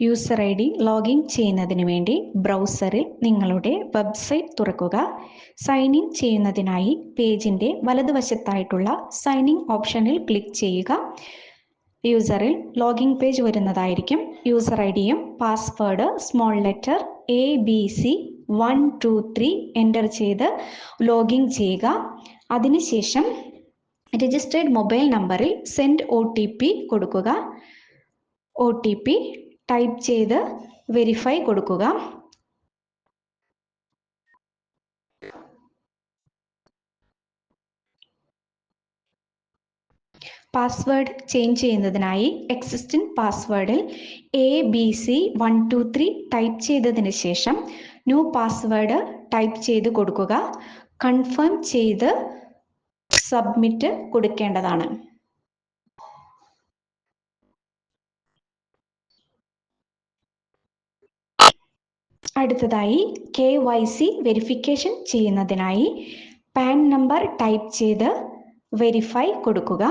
User I D login ചെയ്യുന്നതിന് വേണ്ടി ബ്രൗസറിൽ നിങ്ങളുടെ വെബ്സൈറ്റ് തുറക്കുക. സൈൻ ഇൻ ചെയ്യുന്നതിനായി പേജിൻ്റെ വലതുവശത്തായിട്ടുള്ള സൈൻ ഇൻ ഓപ്ഷനിൽ ക്ലിക്ക് ചെയ്യുക. യൂസറിൽ ലോഗിൻ പേജ് വരുന്നതായിരിക്കും. യൂസർ ഐ ഡിയും password small letter ABC123 enter ചെയ്ത് ലോഗിൻ ചെയ്യുക. അതിനുശേഷം രജിസ്റ്റേർഡ് മൊബൈൽ നമ്പറിൽ സെൻഡ് OTP കൊടുക്കുക. OTP ടൈപ്പ് ചെയ്ത് വെരിഫൈ കൊടുക്കുക. പാസ്വേഡ് ചേഞ്ച് ചെയ്യുന്നതിനായി എക്സിസ്റ്റിംഗ് പാസ്വേഡിൽ ABC123 ടൈപ്പ് ചെയ്തതിന് ശേഷം ന്യൂ പാസ്വേഡ് ടൈപ്പ് ചെയ്ത് കൊടുക്കുക. കൺഫേം ചെയ്ത് സബ്മിറ്റ് കൊടുക്കേണ്ടതാണ്. അടുത്തതായി KYC വെരിഫിക്കേഷൻ ചെയ്യുന്നതിനായി പാൻ നമ്പർ ടൈപ്പ് ചെയ്ത് വെരിഫൈ കൊടുക്കുക.